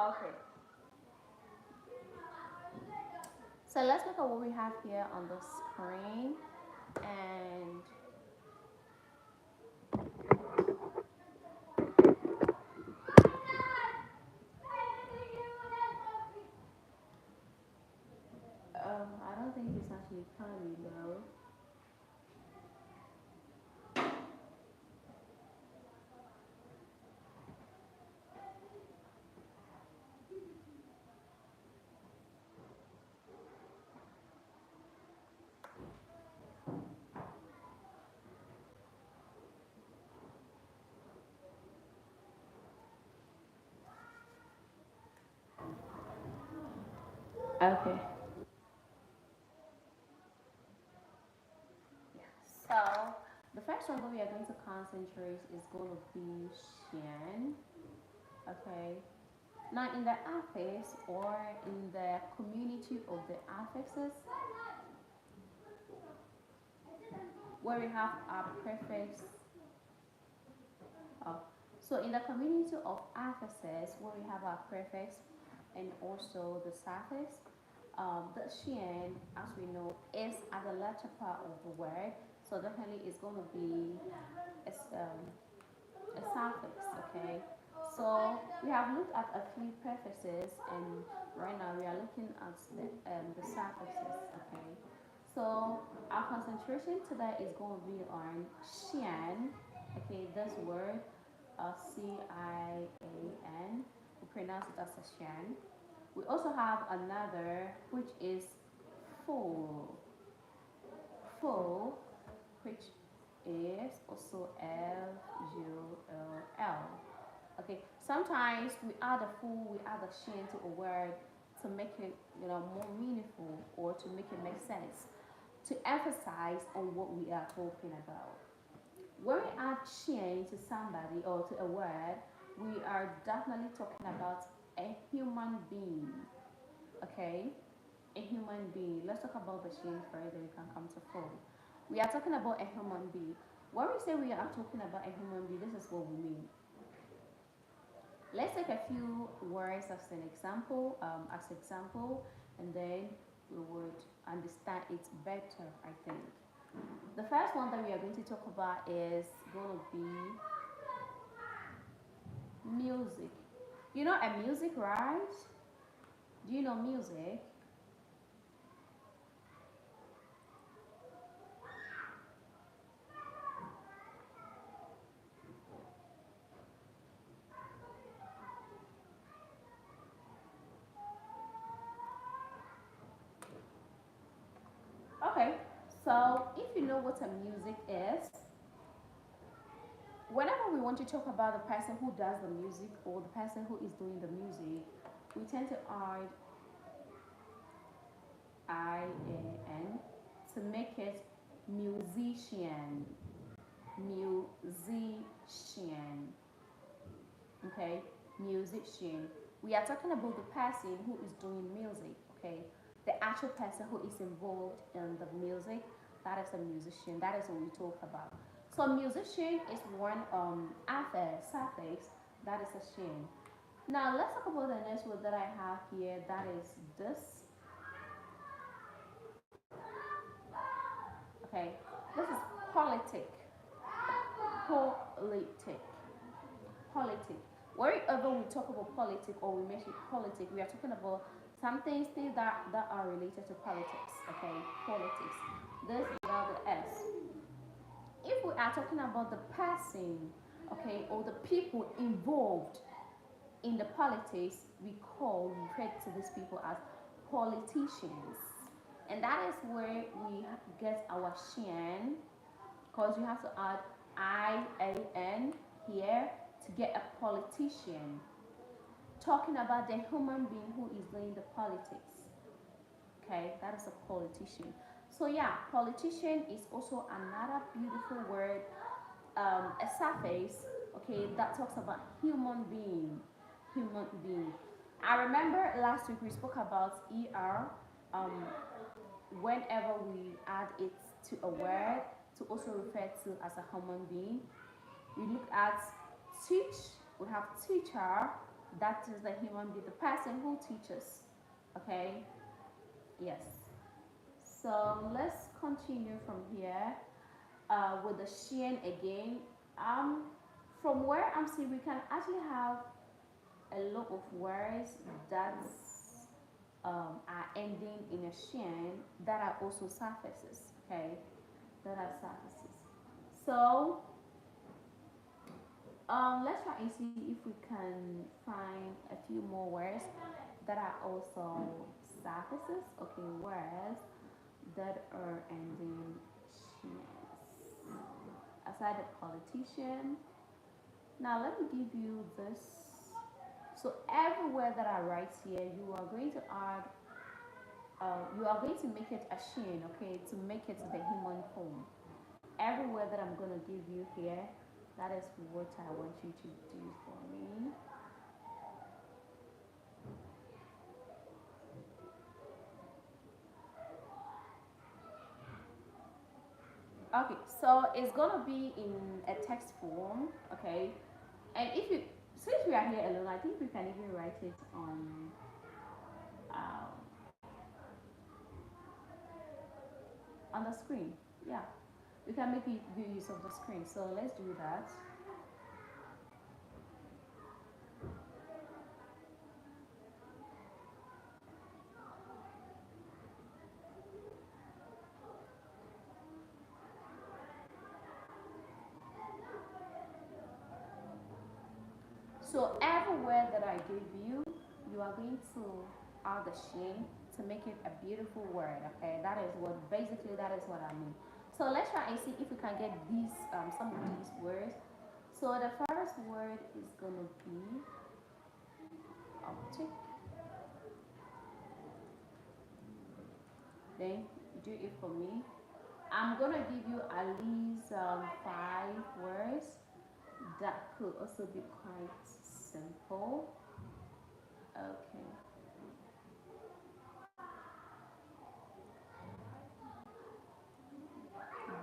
Okay. So let's look at what we have here on the screen. And I don't think it's actually coming though. Okay. So the first one that we are going to concentrate is going to be Shen. Okay. Now in the affix or in the community of the affixes, where we have our prefix. Oh, so in the community of affixes, where we have our prefix and also the suffix, the Shen, as we know, is at the latter part of the word. So definitely it's going to be a suffix, okay? So we have looked at a few prefixes, and right now we are looking at the suffixes, okay? So our concentration today is going to be on Xian, okay? This word, Cian, we pronounce it as a Xian. We also have another which is full, full, which is also Full. Okay, sometimes we add a full, we add a shin to a word to make it, more meaningful or to make it make sense, to emphasize on what we are talking about. When we add shin to somebody or to a word, we are definitely talking about a human being. Okay, a human being. Let's talk about the shin first, then we can come to full. We are talking about a human being. When we say we are talking about a human being, this is what we mean. Let's take a few words as example, and then we would understand it better, I think. The first one that we are going to talk about is going to be music. You know a music, right? Do you know music? Okay, so if you know what a music is, whenever we want to talk about the person who does the music or the person who is doing the music, we tend to add IAN to make it musician. Musician. Okay? Musician. We are talking about the person who is doing music, okay? The actual person who is involved in the music, that is a musician. That is what we talk about. So musician is one suffix, that is a shin. Now let's talk about the next word that I have here, that is this. Okay, this is politic. Politic. Politic. Wherever we talk about politics or we mention politics, we are talking about some things that are related to politics. Okay, politics. This without the S. If we are talking about the person, okay, or the people involved in the politics, we refer to these people as politicians. And that is where we get our shin, because you have to add IAN here to get a politician. Talking about the human being who is doing the politics. Okay, that is a politician. So yeah, politician is also another beautiful word, a suffix, okay, that talks about human being. Human being. I remember last week we spoke about ER. Um, Whenever we add it to a word to also refer to as a human being, we look at teach, we have teacher, That is the human being, the person who teaches. Okay, yes. So let's continue from here with the Shein again. Um, from where I'm seeing, we can actually have a lot of words that are ending in a Shein that are also surfaces. Okay, that are surfaces. So let's try and see if we can find a few more words that are also surfaces. Okay, words that are ending Shein. Aside the politician. Now let me give you this. So everywhere that I write here, you are going to add, you are going to make it a Shein, okay, to make it the human form. Everywhere that I'm going to give you here, that is what I want you to do for me. Okay, so it's gonna be in a text form, okay? And if you, since we are here alone, I think we can even write it um, on the screen. Yeah, we can make good use of the screen. So let's do that. So everywhere that I give you, you are going to add the Shein to make it a beautiful word. Okay, that is what basically that is what I mean. So let's try and see if we can get these some of these words. So the first word is gonna be optic. Then do it for me. I'm gonna give you at least 5 words that could also be quite simple. Okay.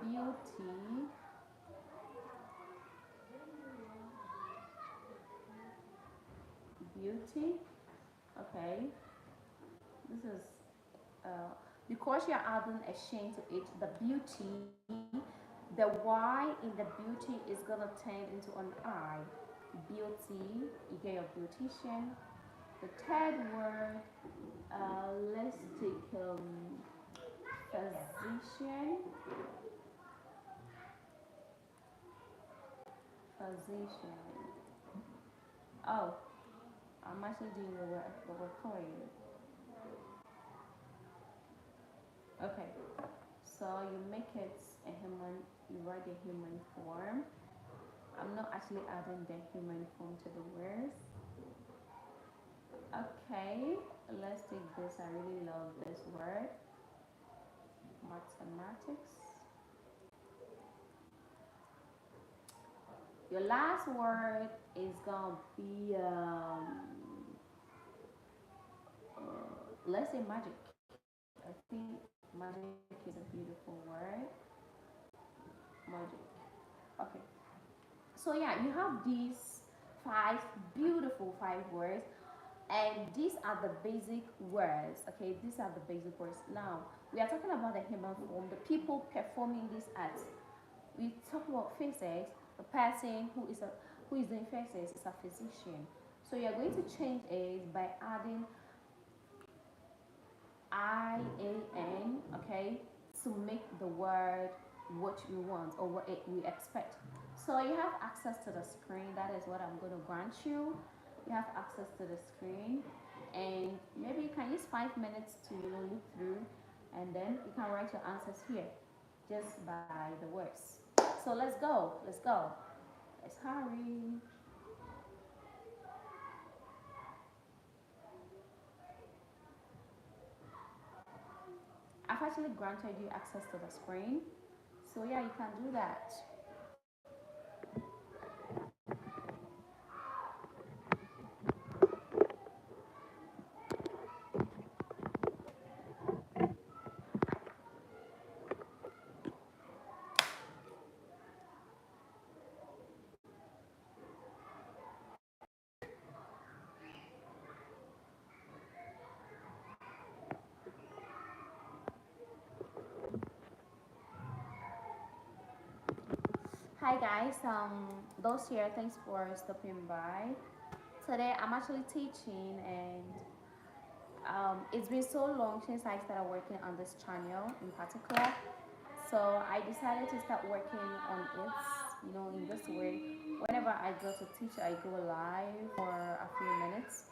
Beauty, beauty. Okay. This is uh, because you're adding a sheen to it. The beauty, the Y in the beauty is gonna turn into an I. Beauty, you get your beautician. The third word, let's take physician. Physician. Oh, I'm actually doing the work for you. Okay, so you make it a human, you write the human form. I'm not actually adding the human form to the words. Okay, let's take this. I really love this word. Mathematics. Your last word is gonna be let's say magic. I think magic is a beautiful word. Magic. Okay. So yeah, you have these five beautiful 5 words, and these are the basic words. Okay, these are the basic words. Now we are talking about the human form, the people performing this act. We talk about faces. The person who is doing faces is a physician. So you're going to change it by adding IAN, okay, to make the word what you want or what you expect. So you have access to the screen. That is what I'm going to grant you. You have access to the screen, and maybe you can use 5 minutes to look through, and then you can write your answers here just by the words. So let's go. Let's go. Let's hurry. I've actually granted you access to the screen. So yeah, you can do that. Hi guys, those here, thanks for stopping by. Today I'm actually teaching, and it's been so long since I started working on this channel in particular. So I decided to start working on it, in this way. Whenever I go to teach, I go live for a few minutes,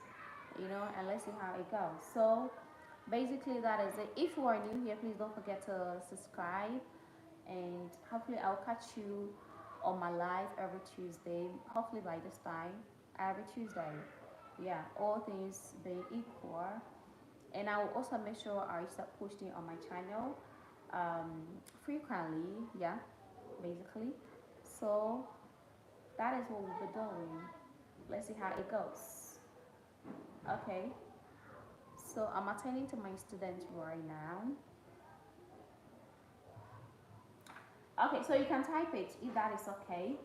and let's see how it goes. So basically that is it. If you are new here, please don't forget to subscribe, and hopefully I'll catch you on my live every Tuesday. Hopefully by this time, every Tuesday. Yeah, all things being equal. And I will also make sure I start posting on my channel frequently. Yeah, basically. So that is what we'll be doing. Let's see how it goes. Okay. So I'm attending to my students right now. Okay, so you can type it if that is okay.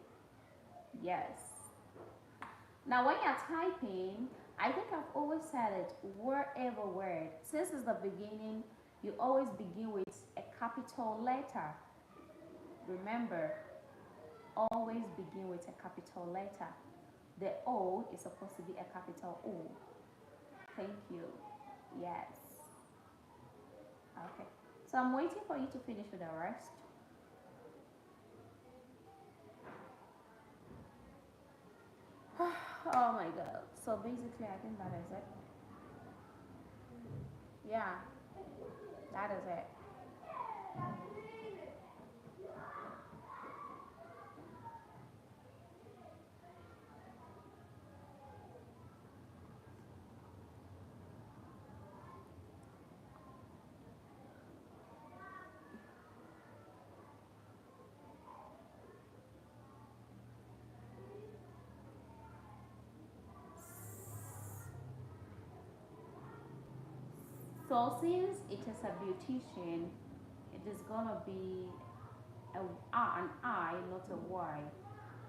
Yes. Now, when you're typing, I think I've always said it, wherever word, since it's the beginning, you always begin with a capital letter. Remember, always begin with a capital letter. The O is supposed to be a capital O. Thank you. Yes. Okay. So I'm waiting for you to finish with the rest. Oh my god. So basically, I think that is it. Yeah, that is it. So since it is a beautician, it is gonna be an I, not a Y.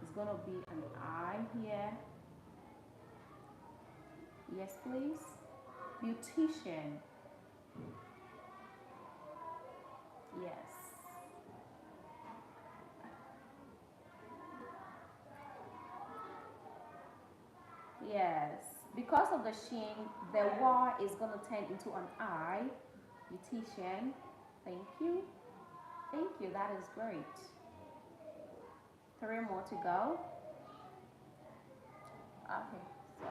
It's gonna be an I here. Yes, please. Beautician. Yes. Yes. Because of the shin, the Y is gonna turn into an I. Beautician. Thank you. Thank you. That is great. Three more to go. Okay. So